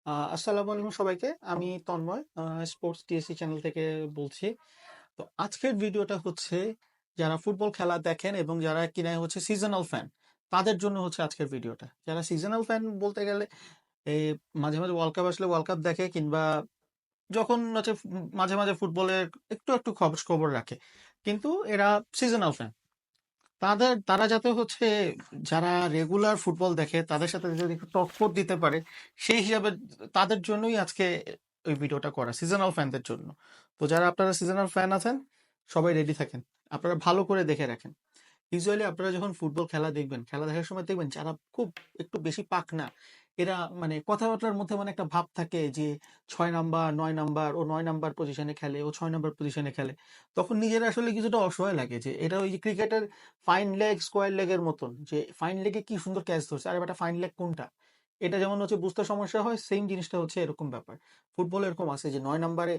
আসসালামু আলাইকুম সবাইকে। আমি তন্ময় স্পোর্টস টিএসসি চ্যানেল থেকে বলছি। তো আজকের ভিডিওটা হচ্ছে যারা ফুটবল খেলা দেখেন এবং যারা কিনা হচ্ছে সিজনাল ফ্যান তাদের জন্য হচ্ছে আজকের ভিডিওটা। যারা সিজনাল ফ্যান বলতে গেলে এই মাঝে মাঝে ওয়ার্ল্ড কাপ আসলে ওয়ার্ল্ড কাপ দেখে কিংবা যখন হচ্ছে মাঝে মাঝে ফুটবলের একটু একটু খবর খবর রাখে, কিন্তু এরা সিজনাল ফ্যান। তারা যাতে হচ্ছে যারা রেগুলার ফুটবল দেখে তাদের সাথে যদি একটু টক্কর দিতে পারে, সেই হিসাবে তাদের জন্যই আজকে ওই ভিডিওটা করা, সিজনাল ফ্যানদের জন্য। তো যারা আপনারা সিজনাল ফ্যান আছেন, সবাই রেডি থাকেন, আপনারা ভালো করে দেখে রাখেন। ইউজুয়ালি আপনারা যখন ফুটবল খেলা দেখবেন, খেলা দেখার সময় দেখবেন যারা খুব একটু বেশি পাকনা, এরা মানে কথাবার্তার মধ্যে মানে একটা ভাব থাকে যে 6 নাম্বার 9 নাম্বার, ও 9 নাম্বার পজিশনে খেলে, ও 6 নাম্বার পজিশনে খেলে। তখন নিজেরা আসলে কিছুটা অসহায় লাগে যে এটা ওই যে ক্রিকেটের ফাইন লেগ স্কোয়ার লেগের মতন, যে ফাইন লেগে কি সুন্দর ক্যাচ ধরছে, আরে বেটা ফাইন লেগ কোনটা, এটা যেমন হচ্ছে বুঝতে সমস্যা হয়, সেম জিনিসটা হচ্ছে এরকম ব্যাপার। ফুটবল এরকম আছে যে 9 নাম্বারে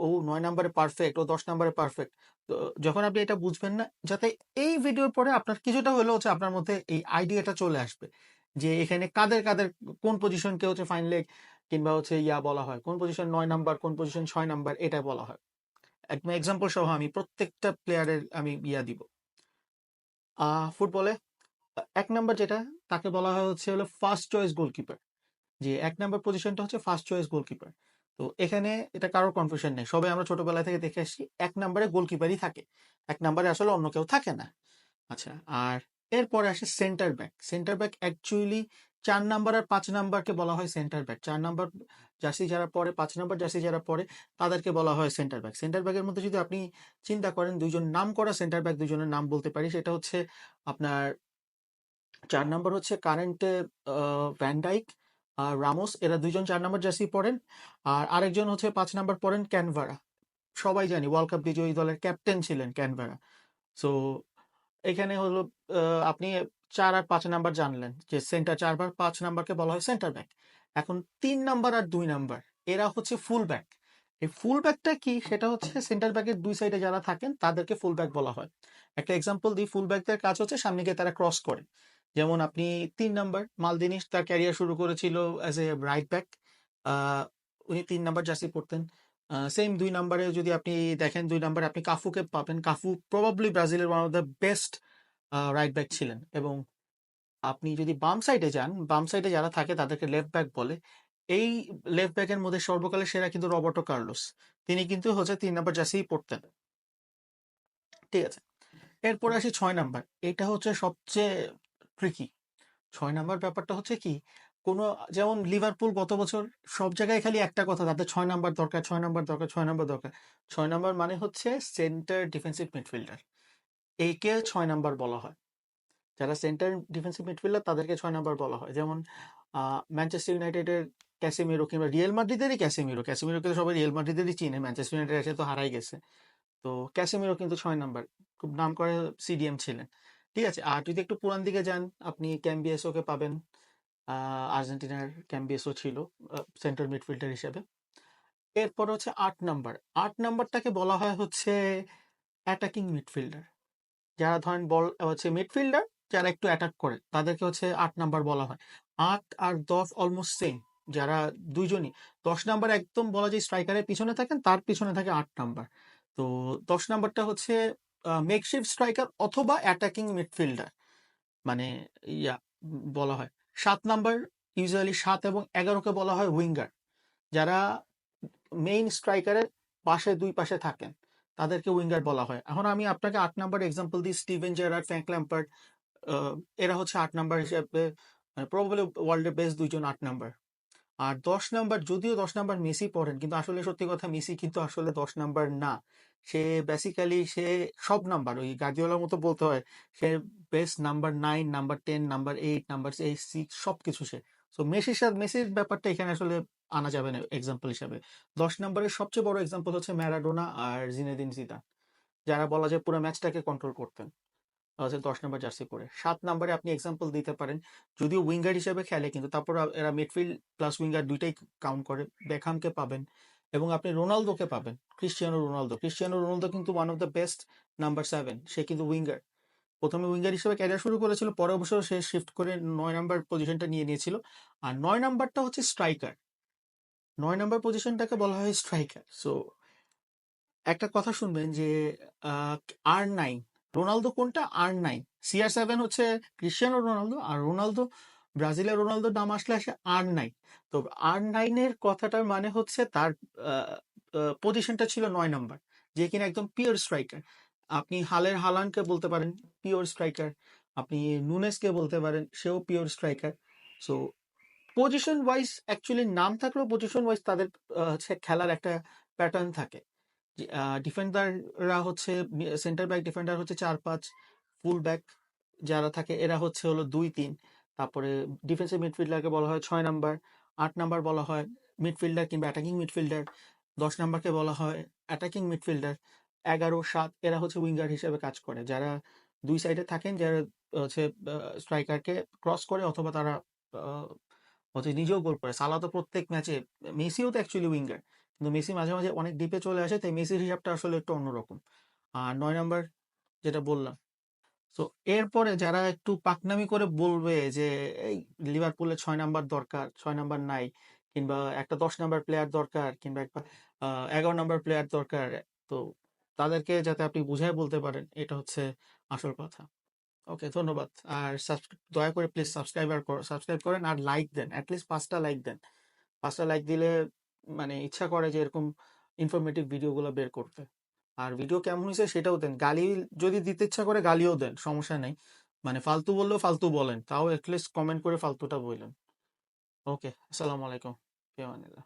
ও 9 নাম্বারে পারফেক্ট, ও 10 নাম্বারে পারফেক্ট। তো যখন আপনি এটা বুঝবেন না, যাতে এই ভিডিওর পরে আপনার কিছুটা হলেও হচ্ছে আপনার মধ্যে এই আইডিয়াটা চলে আসবে যে এখানে কাদের কাদের কোন পজিশনকে হচ্ছে ফাইন লেগ কিংবা হচ্ছে ইয়া বলা হয়, কোন পজিশন 9 নাম্বার, কোন পজিশন 6 নাম্বার, এটা বলা হয়। একদম এক্সাম্পল সহ আমি প্রত্যেকটা প্লেয়ারের আমি ইয়া দিব। ফুটবলে 1 নাম্বার যেটা, তাকে বলা হয় হচ্ছে হলো ফার্স্ট চয়েস গোলকিপার। যে 1 নাম্বার পজিশনটা হচ্ছে ফার্স্ট চয়েস গোলকিপার। তো এখানে এটা কারোর কনফিউশন নেই, সবাই আমরা ছোটবেলা থেকে দেখে আসছি 1 নাম্বারে গোলকিপারই থাকে, 1 নাম্বারে আসলে অন্য কেউ থাকে না। আচ্ছা, আর এরপরে আসে centre back. Centre back actually 4 number আর 5 নাম্বারকে বলা হয় সেন্টার ব্যাক। 4 নাম্বার জার্সি যারা পরে, 5 নাম্বার জার্সি যারা পরে, তাদেরকে বলা হয় সেন্টার ব্যাক। সেন্টার ব্যাকের মধ্যে যদি আপনি চিন্তা করেন, দুইজন নাম করা সেন্টার ব্যাক, দুইজনের নাম বলতে পারি। সেটা হচ্ছে আপনার 4 নাম্বার হচ্ছে কারেন্টে ভ্যান ডাইক আর রামোস, এরা দুইজন 4 নাম্বার জার্সি পরেন। আর আরেকজন হচ্ছে 5 নাম্বার পরেন ক্যানভারা। সবাই জানি ওয়ার্ল্ড কাপ বিজয়ী দলের ক্যাপ্টেন ছিলেন ক্যানভারা। সো এখানে হলো আপনি 4 আর 5 নাম্বার জানলেন যে সেন্টার, 4 আর 5 নাম্বারকে বলা হয় সেন্টার ব্যাক। এখন 3 নাম্বার আর 2 নাম্বার, এরা হচ্ছে ফুল ব্যাক। এই ফুল ব্যাকটা কি, সেটা হচ্ছে সেন্টার ব্যাকের দুই সাইডে যারা থাকেন তাদেরকে ফুল ব্যাক বলা হয়। একটা এক্সাম্পল দিই, ফুল ব্যাকদের কাজ হচ্ছে সামনে গিয়ে তারা ক্রস করে। যেমন আপনি 3 নাম্বার মালদিনিস, তার ক্যারিয়ার শুরু করেছিল অ্যাজ এ রাইট ব্যাক। উনি 3 নাম্বার জার্সি পরতেন। সেম 2 নাম্বারে যদি আপনি দেখেন, 2 নাম্বারে আপনি কাফুকে পাবেন। কাফু প্রবাবলি ব্রাজিলের one of the best right back ছিলেন। এবং আপনি যদি বাম সাইডে যান, বাম সাইডে যারা থাকে তাদেরকে লেফট ব্যাক বলে। এই লেফট ব্যাকের মধ্যে সর্বকালের সেরা কিন্তু রবার্টো কার্লোস। তিনি কিন্তু হচ্ছে 3 নাম্বার জার্সিই পরতেন। ঠিক আছে, এরপরে আসি 6 নাম্বার। এটা হচ্ছে সবচেয়ে ট্রিকি। 6 নাম্বার ব্যাপারটা হচ্ছে কি, কোনো যেমন লিভারপুল গত বছর সব জায়গায় খালি একটা কথা, তাদের 6 নাম্বার দরকার, 6 নাম্বার দরকার, 6 নাম্বার দরকার। 6 নাম্বার মানে হচ্ছে সেন্টার ডিফেন্সিভ মিডফিল্ডার, একে 6 নাম্বার বলা হয়। যারা সেন্টার ডিফেন্সিভ মিডফিল্ডার তাদেরকে 6 নাম্বার বলা হয়। যেমন ম্যানচেস্টার ইউনাইটেডের ক্যাসেমিরো কিংবা রিয়েল মাদ্রিদেরই ক্যাসেমিরো। ক্যাসেমিরোকে তো সবাই রিয়েল মাদ্রিদেরই চিনে, ম্যানচেস্টার ইউনাইটেড এসে তো হারাই গেছে। তো ক্যাসেমিরো কিন্তু 6 নাম্বার, খুব নাম করে সিডিএম ছিলেন। ঠিক আছে, আর যদি একটু পুরান দিকে যান, আপনি ক্যাম্বিয়াসোকে পাবেন। আর্জেন্টিনার ক্যাম্বিয়াসো ছিল সেন্টার মিডফিল্ডার হিসেবে। এরপর হচ্ছে 8 নাম্বার। 8 নাম্বারটাকে বলা হয় হচ্ছে অ্যাটাকিং মিডফিল্ডার। যারা ধরেন বল হচ্ছে মিডফিল্ডার, যারা একটু অ্যাটাক করে তাদেরকে হচ্ছে 8 নাম্বার বলা হয়। 8 আর 10 অলমোস্ট সেম। যারা দুইজনই, 10 নাম্বার একদম বলা যায় স্ট্রাইকারের পিছনে থাকেন, তার পিছনে থাকে 8 নাম্বার। তো 10 নাম্বারটা হচ্ছে মেকশিফট স্ট্রাইকার অথবা অ্যাটাকিং মিডফিল্ডার, মানে ইয়া বলা হয়। 7 নাম্বার, ইউজুয়ালি 7 এবং 11কে বলা হয় উইঙ্গার। যারা মেইন স্ট্রাইকারের পাশে, দুই পাশে থাকেন, তাদেরকে উইঙ্গার বলা হয়। এখন আমি আপনাকে 8 নাম্বার এক্সাম্পল দিই, স্টিভেন জেরার্ড, ফ্র্যাঙ্ক ল্যাম্পার্ড। এরা হচ্ছে 8 নাম্বার হিসেবে, মানে প্রবাবলি ওয়ার্ল্ডের বেস্ট দুইজন 8 নাম্বার। আর 10 নাম্বার, যদিও 10 নাম্বার মেসি পড়েন, কিন্তু আসলে সত্যি কথা মেসি কিন্তু আসলে 10 নাম্বার না। সে বেসিক্যালি সে সব নাম্বার, ওই গার্দিওলার মতো বলতে হয়, সে best number 9, number 10, number 8, number 6 সবকিছু সে। তো মেসির ব্যাপারটা এখানে আসলে আনা যাবে না এক্সাম্পল হিসাবে। 10 নাম্বারের সবচেয়ে বড় এক্সাম্পল হচ্ছে ম্যারাডোনা আর জিনেদিন জিদান, যারা বলা যায় পুরো ম্যাচটাকে কন্ট্রোল করতেন হচ্ছে 10 নাম্বার জার্সি পরে। 7 নাম্বারে আপনি এক্সাম্পল দিতে পারেন, যদিও উইঙ্গার হিসেবে খেলে, কিন্তু তারপর এরা মিডফিল্ড প্লাস উইঙ্গার দুইটাই কাউন্ট করে। বেকহামকে পাবেন এবং আপনি রোনালদোকে পাবেন। ক্রিস্টিয়ানো রোনালদো কিন্তু one of the best number 7, সে কিন্তু উইঙ্গার। প্রথমে উইঙ্গার হিসেবে ক্যারিয়ার শুরু করেছিল, পরে অবশ্য সে শিফট করে 9 নাম্বার পজিশনটা নিয়ে নিয়েছিল। আর 9 নাম্বারটা হচ্ছে স্ট্রাইকার। 9 নাম্বার পজিশনটাকে বলা হয় স্ট্রাইকার। সো একটা কথা শুনবেন যে R9 রোনালদো কোনটা? R9। CR7 হচ্ছে ক্রিশ্চিয়ানো রোনালদো, আর রোনালদো ব্রাজিলের রোনালদোর নাম আসলে আসে R9। তো R9 এর কথাটার মানে হচ্ছে তার পজিশনটা ছিল 9 নাম্বার, যে কিনা একদম পিওর স্ট্রাইকার। আপনি হালের হালানকে বলতে পারেন পিওর স্ট্রাইকার, আপনি নুনেসকে বলতে পারেন, সেও pure striker. So position wise actually নাম থাকলেও পজিশন ওয়াইজ তাদের হচ্ছে খেলার একটা প্যাটার্ন থাকে। ডিফেন্ডাররা হচ্ছে সেন্টার ব্যাক ডিফেন্ডার হচ্ছে 4-5, ফুল ব্যাক যারা থাকে এরা হচ্ছে হলো 2-3। তারপরে ডিফেন্সিভ মিডফিল্ডারকে বলা হয় 6 নাম্বার। 8 নাম্বার বলা হয় মিডফিল্ডার কিংবা অ্যাটাকিং মিডফিল্ডার। 10 নাম্বারকে বলা হয় অ্যাটাকিং মিডফিল্ডার। 11, 7 এরা হচ্ছে উইঙ্গার হিসেবে কাজ করে, যারা দুই সাইডে থাকেন, যারা হচ্ছে স্ট্রাইকারকে ক্রস করে অথবা তারা আহ, হচ্ছে নিজেও গোল করে। সালা তো প্রত্যেক ম্যাচে, মেসিও তো অ্যাকচুয়ালি উইঙ্গার, কিন্তু মেসি মাঝে মাঝে অনেক ডিপে চলে আসে, তাই মেসির হিসাবটা আসলে একটু অন্যরকম। আর 9 নাম্বার যেটা বললাম। তো এরপরে যারা একটু পাকনামি করে বলবে যে এই লিভারপুলের 6 নাম্বার দরকার, 6 নাম্বার নাই, কিংবা একটা 10 নাম্বার প্লেয়ার দরকার, কিংবা একটা 11 নাম্বার প্লেয়ার দরকার, তো তাদেরকে যাতে আপনি বুঝায় বলতে পারেন, এটা হচ্ছে আসল কথা। ওকে, ধন্যবাদ। আর দয়া করে প্লিজ সাবস্ক্রাইব করেন আর লাইক দেন, অ্যাটলিস্ট 5টা লাইক দেন। 5টা লাইক দিলে মানে ইচ্ছা করে যে এরকম ইনফরমেটিভ ভিডিওগুলো বের করতে। আর ভিডিও কেমন হয়েছে সেটাও দেন, গালি যদি দিতে ইচ্ছা করে গালিও দেন, সমস্যা নেই। মানে ফালতু বললেও ফালতু বলেন, তাও অ্যাটলিস্ট কমেন্ট করে ফালতুটা বললেন। ওকে, আসসালামু আলাইকুম। ফি আমানিল্লাহ।